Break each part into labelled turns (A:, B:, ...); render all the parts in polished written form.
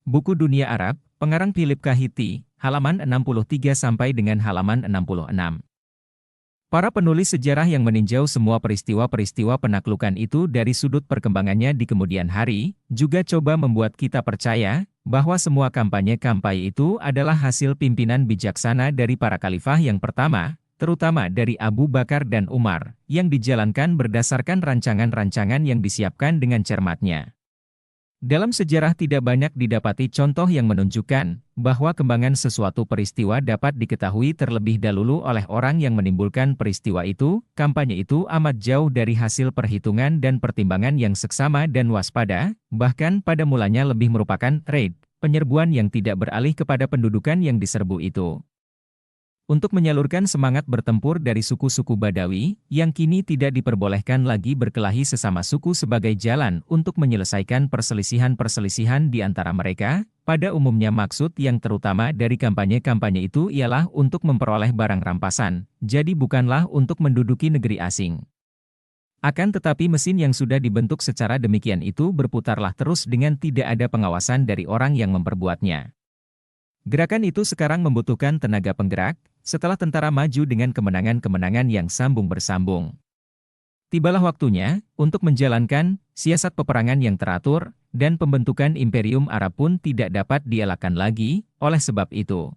A: Buku Dunia Arab, pengarang Philip Kahiti, halaman 63 sampai dengan halaman 66. Para penulis sejarah yang meninjau semua peristiwa-peristiwa penaklukan itu dari sudut perkembangannya di kemudian hari, juga coba membuat kita percaya bahwa semua kampanye-kampanye itu adalah hasil pimpinan bijaksana dari para khalifah yang pertama, terutama dari Abu Bakar dan Umar, yang dijalankan berdasarkan rancangan-rancangan yang disiapkan dengan cermatnya. Dalam sejarah tidak banyak didapati contoh yang menunjukkan bahwa kembangan sesuatu peristiwa dapat diketahui terlebih dahulu oleh orang yang menimbulkan peristiwa itu. Kampanye itu amat jauh dari hasil perhitungan dan pertimbangan yang seksama dan waspada, bahkan pada mulanya lebih merupakan raid, penyerbuan yang tidak beralih kepada pendudukan yang diserbu itu. Untuk menyalurkan semangat bertempur dari suku-suku Badawi, yang kini tidak diperbolehkan lagi berkelahi sesama suku sebagai jalan untuk menyelesaikan perselisihan-perselisihan di antara mereka, pada umumnya maksud yang terutama dari kampanye-kampanye itu ialah untuk memperoleh barang rampasan, jadi bukanlah untuk menduduki negeri asing. Akan tetapi mesin yang sudah dibentuk secara demikian itu berputarlah terus dengan tidak ada pengawasan dari orang yang memperbuatnya. Gerakan itu sekarang membutuhkan tenaga penggerak, setelah tentara maju dengan kemenangan-kemenangan yang sambung bersambung. Tibalah waktunya untuk menjalankan siasat peperangan yang teratur, dan pembentukan Imperium Arab pun tidak dapat dielakkan lagi. Oleh sebab itu,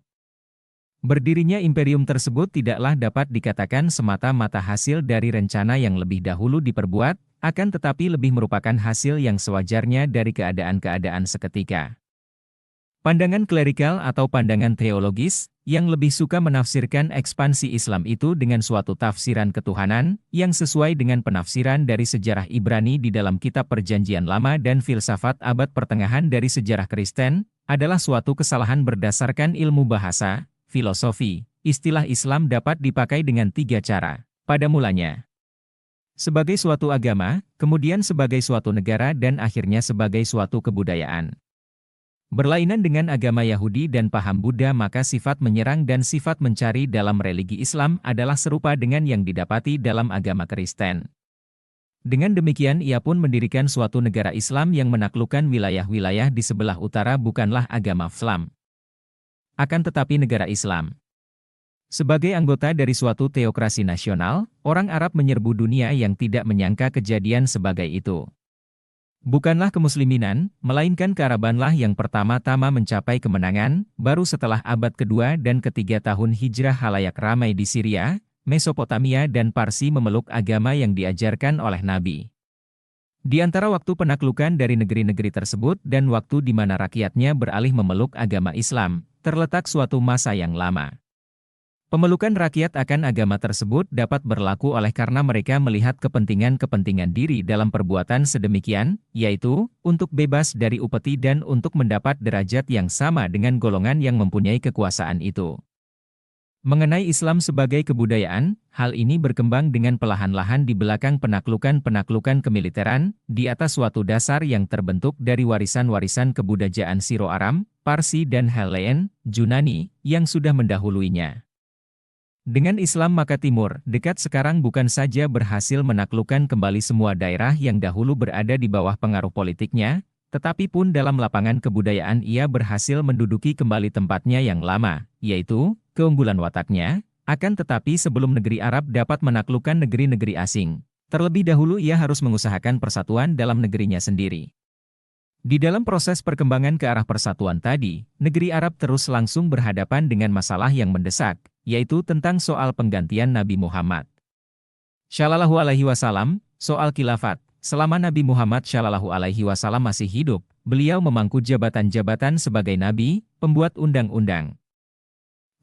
A: berdirinya imperium tersebut tidaklah dapat dikatakan semata-mata hasil dari rencana yang lebih dahulu diperbuat, akan tetapi lebih merupakan hasil yang sewajarnya dari keadaan-keadaan seketika. Pandangan klerikal atau pandangan teologis, yang lebih suka menafsirkan ekspansi Islam itu dengan suatu tafsiran ketuhanan, yang sesuai dengan penafsiran dari sejarah Ibrani di dalam kitab Perjanjian Lama dan filsafat abad pertengahan dari sejarah Kristen, adalah suatu kesalahan berdasarkan ilmu bahasa, filosofi. Istilah Islam dapat dipakai dengan tiga cara. Pada mulanya, sebagai suatu agama, kemudian sebagai suatu negara dan akhirnya sebagai suatu kebudayaan. Berlainan dengan agama Yahudi dan paham Buddha, maka sifat menyerang dan sifat mencari dalam religi Islam adalah serupa dengan yang didapati dalam agama Kristen. Dengan demikian ia pun mendirikan suatu negara Islam yang menaklukkan wilayah-wilayah di sebelah utara bukanlah agama Islam, akan tetapi negara Islam. Sebagai anggota dari suatu teokrasi nasional, orang Arab menyerbu dunia yang tidak menyangka kejadian sebagai itu. Bukanlah kemusliminan, melainkan kearabanlah yang pertama-tama mencapai kemenangan, baru setelah abad kedua dan ketiga tahun hijrah halayak ramai di Syria, Mesopotamia dan Parsi memeluk agama yang diajarkan oleh Nabi. Di antara waktu penaklukan dari negeri-negeri tersebut dan waktu di mana rakyatnya beralih memeluk agama Islam, terletak suatu masa yang lama. Pemelukan rakyat akan agama tersebut dapat berlaku oleh karena mereka melihat kepentingan-kepentingan diri dalam perbuatan sedemikian, yaitu, untuk bebas dari upeti dan untuk mendapat derajat yang sama dengan golongan yang mempunyai kekuasaan itu. Mengenai Islam sebagai kebudayaan, hal ini berkembang dengan perlahan-lahan di belakang penaklukan-penaklukan kemiliteran, di atas suatu dasar yang terbentuk dari warisan-warisan kebudayaan Siro-Aram, Parsi dan Hellene, Yunani, yang sudah mendahuluinya. Dengan Islam maka Timur Dekat sekarang bukan saja berhasil menaklukkan kembali semua daerah yang dahulu berada di bawah pengaruh politiknya, tetapi pun dalam lapangan kebudayaan ia berhasil menduduki kembali tempatnya yang lama, yaitu keunggulan wataknya. Akan tetapi sebelum negeri Arab dapat menaklukkan negeri-negeri asing, terlebih dahulu ia harus mengusahakan persatuan dalam negerinya sendiri. Di dalam proses perkembangan ke arah persatuan tadi, negeri Arab terus langsung berhadapan dengan masalah yang mendesak, yaitu tentang soal penggantian Nabi Muhammad Shallallahu Alaihi Wasallam, soal khilafat. Selama Nabi Muhammad Shallallahu Alaihi Wasallam masih hidup, beliau memangku jabatan-jabatan sebagai Nabi, pembuat undang-undang,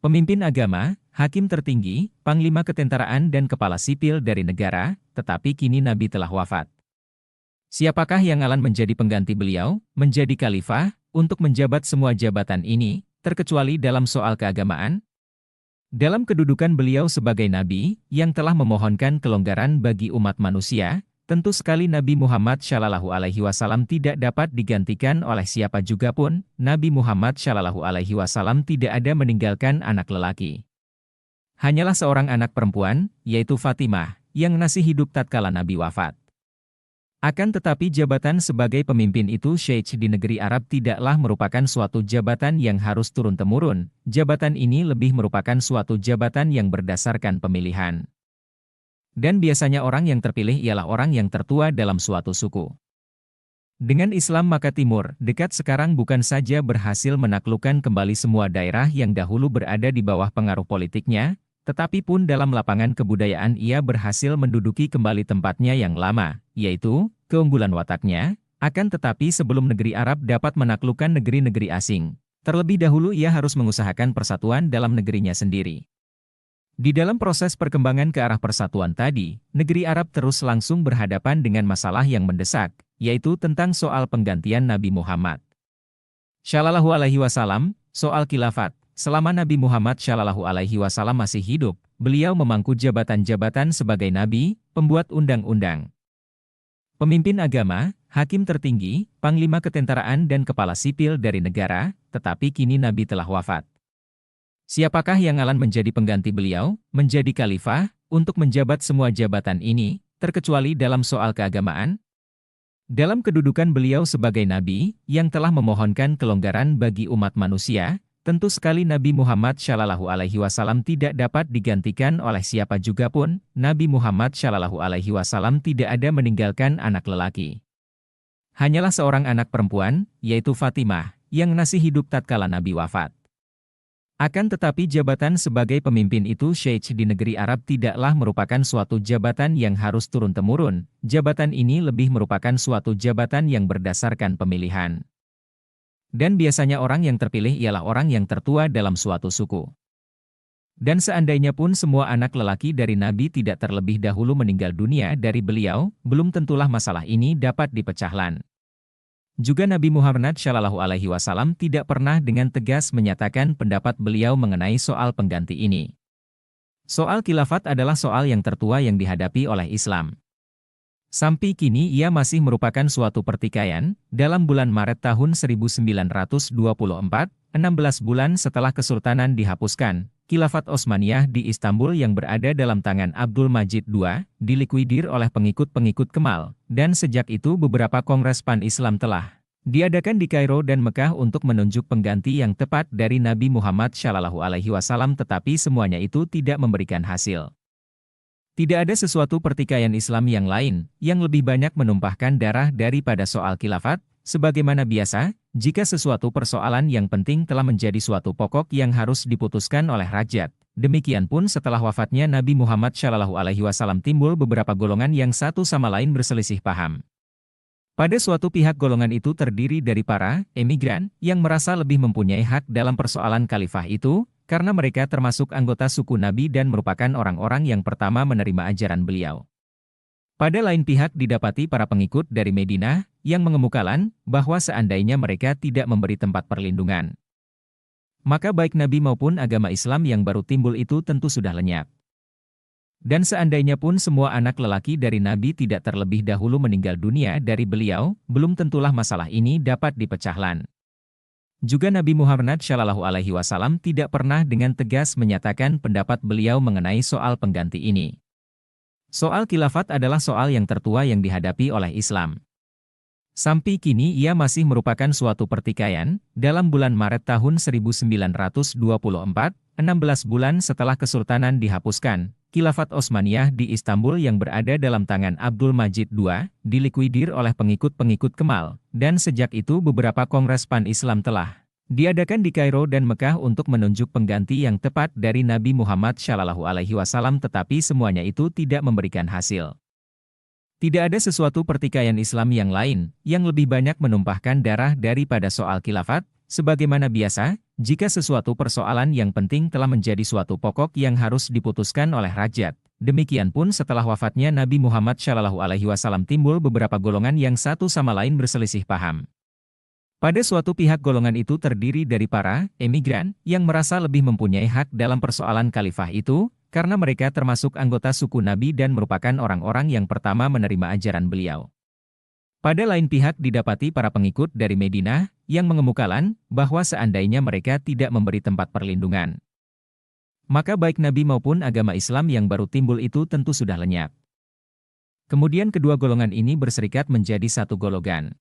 A: pemimpin agama, hakim tertinggi, panglima ketentaraan dan kepala sipil dari negara, tetapi kini Nabi telah wafat. Siapakah yang akan menjadi pengganti beliau, menjadi khalifah, untuk menjabat semua jabatan ini, terkecuali dalam soal keagamaan? Dalam kedudukan beliau sebagai Nabi, yang telah memohonkan kelonggaran bagi umat manusia, tentu sekali Nabi Muhammad Shallallahu Alaihi Wasallam tidak dapat digantikan oleh siapa juga pun. Nabi Muhammad Shallallahu Alaihi Wasallam tidak ada meninggalkan anak lelaki. Hanyalah seorang anak perempuan, yaitu Fatimah, yang masih hidup tatkala Nabi wafat. Akan tetapi jabatan sebagai pemimpin itu Syekh di negeri Arab tidaklah merupakan suatu jabatan yang harus turun-temurun, jabatan ini lebih merupakan suatu jabatan yang berdasarkan pemilihan. Dan biasanya orang yang terpilih ialah orang yang tertua dalam suatu suku. Dengan Islam maka Timur Dekat sekarang bukan saja berhasil menaklukkan kembali semua daerah yang dahulu berada di bawah pengaruh politiknya, tetapi pun dalam lapangan kebudayaan ia berhasil menduduki kembali tempatnya yang lama, yaitu keunggulan wataknya. Akan tetapi sebelum negeri Arab dapat menaklukkan negeri-negeri asing, terlebih dahulu ia harus mengusahakan persatuan dalam negerinya sendiri. Di dalam proses perkembangan ke arah persatuan tadi, negeri Arab terus langsung berhadapan dengan masalah yang mendesak, yaitu tentang soal penggantian Nabi Muhammad Shallallahu Alaihi Wasallam, soal khilafat. Selama Nabi Muhammad Shallallahu Alaihi Wasallam masih hidup, beliau memangku jabatan-jabatan sebagai Nabi, pembuat undang-undang, pemimpin agama, hakim tertinggi, panglima ketentaraan dan kepala sipil dari negara, tetapi kini Nabi telah wafat. Siapakah yang akan menjadi pengganti beliau, menjadi khalifah, untuk menjabat semua jabatan ini, terkecuali dalam soal keagamaan? Dalam kedudukan beliau sebagai Nabi, yang telah memohonkan kelonggaran bagi umat manusia, tentu sekali Nabi Muhammad Shallallahu Alaihi Wasallam tidak dapat digantikan oleh siapa juga pun. Nabi Muhammad Shallallahu Alaihi Wasallam tidak ada meninggalkan anak lelaki. Hanyalah seorang anak perempuan, yaitu Fatimah, yang masih hidup tatkala Nabi wafat. Akan tetapi jabatan sebagai pemimpin itu Syekh di negeri Arab tidaklah merupakan suatu jabatan yang harus turun-temurun, jabatan ini lebih merupakan suatu jabatan yang berdasarkan pemilihan. Dan biasanya orang yang terpilih ialah orang yang tertua dalam suatu suku. Dan seandainya pun semua anak lelaki dari Nabi tidak terlebih dahulu meninggal dunia dari beliau, belum tentulah masalah ini dapat dipecahkan. Juga Nabi Muhammad Shallallahu Alaihi Wasallam tidak pernah dengan tegas menyatakan pendapat beliau mengenai soal pengganti ini. Soal khilafat adalah soal yang tertua yang dihadapi oleh Islam. Sampai kini ia masih merupakan suatu pertikaian. Dalam bulan Maret tahun 1924, 16 bulan setelah Kesultanan dihapuskan, Khilafat Utsmaniyah di Istanbul yang berada dalam tangan Abdul Majid II, dilikuidir oleh pengikut-pengikut Kemal, dan sejak itu beberapa kongres pan-Islam telah diadakan di Kairo dan Mekah untuk menunjuk pengganti yang tepat dari Nabi Muhammad Shallallahu Alaihi Wasallam, tetapi semuanya itu tidak memberikan hasil. Tidak ada sesuatu pertikaian Islam yang lain, yang lebih banyak menumpahkan darah daripada soal khilafat. Sebagaimana biasa, jika sesuatu persoalan yang penting telah menjadi suatu pokok yang harus diputuskan oleh rakyat, demikian pun setelah wafatnya Nabi Muhammad Shallallahu Alaihi Wasallam timbul beberapa golongan yang satu sama lain berselisih paham. Pada suatu pihak golongan itu terdiri dari para emigran yang merasa lebih mempunyai hak dalam persoalan khalifah itu, karena mereka termasuk anggota suku Nabi dan merupakan orang-orang yang pertama menerima ajaran beliau. Pada lain pihak didapati para pengikut dari Madinah, yang mengemukakan bahwa seandainya mereka tidak memberi tempat perlindungan, maka baik Nabi maupun agama Islam yang baru timbul itu tentu sudah lenyap. Dan seandainya pun semua anak lelaki dari Nabi tidak terlebih dahulu meninggal dunia dari beliau, belum tentulah masalah ini dapat dipecahkan. Juga Nabi Muhammad Shallallahu Alaihi Wasallam tidak pernah dengan tegas menyatakan pendapat beliau mengenai soal pengganti ini. Soal khilafat adalah soal yang tertua yang dihadapi oleh Islam. Sampai kini ia masih merupakan suatu pertikaian. Dalam bulan Maret tahun 1924, 16 bulan setelah Kesultanan dihapuskan, Khilafat Utsmaniyah di Istanbul yang berada dalam tangan Abdul Majid II, dilikuidir oleh pengikut-pengikut Kemal, dan sejak itu beberapa kongres pan-Islam telah diadakan di Kairo dan Mekah untuk menunjuk pengganti yang tepat dari Nabi Muhammad Shallallahu Alaihi Wasallam, tetapi semuanya itu tidak memberikan hasil. Tidak ada sesuatu pertikaian Islam yang lain, yang lebih banyak menumpahkan darah daripada soal khilafat. Sebagaimana biasa, jika sesuatu persoalan yang penting telah menjadi suatu pokok yang harus diputuskan oleh rakyat, demikian pun setelah wafatnya Nabi Muhammad Shallallahu Alaihi Wasallam timbul beberapa golongan yang satu sama lain berselisih paham. Pada suatu pihak golongan itu terdiri dari para emigran yang merasa lebih mempunyai hak dalam persoalan khalifah itu, karena mereka termasuk anggota suku Nabi dan merupakan orang-orang yang pertama menerima ajaran beliau. Pada lain pihak didapati para pengikut dari Madinah yang mengemukakan bahwa seandainya mereka tidak memberi tempat perlindungan, maka baik Nabi maupun agama Islam yang baru timbul itu tentu sudah lenyap. Kemudian kedua golongan ini berserikat menjadi satu golongan.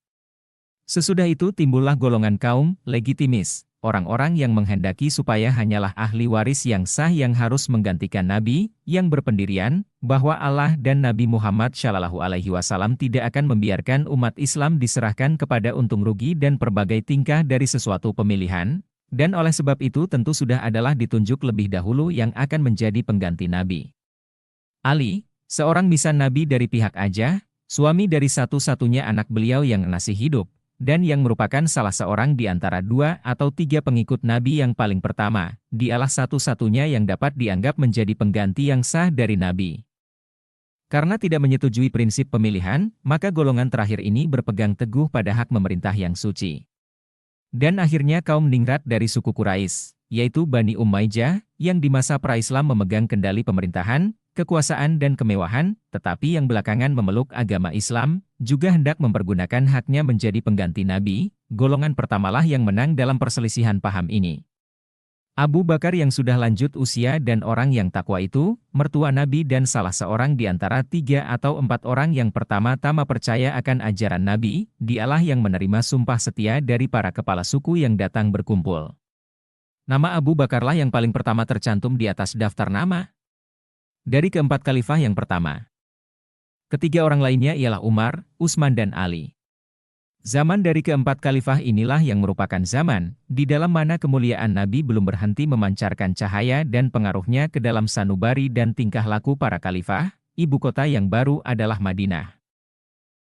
A: Sesudah itu timbullah golongan kaum legitimis, orang-orang yang menghendaki supaya hanyalah ahli waris yang sah yang harus menggantikan Nabi, yang berpendirian bahwa Allah dan Nabi Muhammad Shallallahu Alaihi Wasallam tidak akan membiarkan umat Islam diserahkan kepada untung rugi dan berbagai tingkah dari sesuatu pemilihan, dan oleh sebab itu tentu sudah adalah ditunjuk lebih dahulu yang akan menjadi pengganti Nabi. Ali, seorang misan Nabi dari pihak Ajah, suami dari satu-satunya anak beliau yang masih hidup, dan yang merupakan salah seorang di antara 2 atau 3 pengikut Nabi yang paling pertama, dialah satu-satunya yang dapat dianggap menjadi pengganti yang sah dari Nabi. Karena tidak menyetujui prinsip pemilihan, maka golongan terakhir ini berpegang teguh pada hak memerintah yang suci. Dan akhirnya kaum ningrat dari suku Quraisy, yaitu Bani Umayyah, yang di masa pra-Islam memegang kendali pemerintahan, kekuasaan dan kemewahan, tetapi yang belakangan memeluk agama Islam, juga hendak mempergunakan haknya menjadi pengganti Nabi, golongan pertamalah yang menang dalam perselisihan paham ini. Abu Bakar yang sudah lanjut usia dan orang yang takwa itu, mertua Nabi dan salah seorang di antara 3 atau 4 orang yang pertama-tama percaya akan ajaran Nabi, dialah yang menerima sumpah setia dari para kepala suku yang datang berkumpul. Nama Abu Bakarlah yang paling pertama tercantum di atas daftar nama. Dari keempat khalifah yang pertama. Ketiga orang lainnya ialah Umar, Utsman dan Ali. Zaman dari keempat khalifah inilah yang merupakan zaman, di dalam mana kemuliaan Nabi belum berhenti memancarkan cahaya dan pengaruhnya ke dalam sanubari dan tingkah laku para khalifah, ibu kota yang baru adalah Madinah.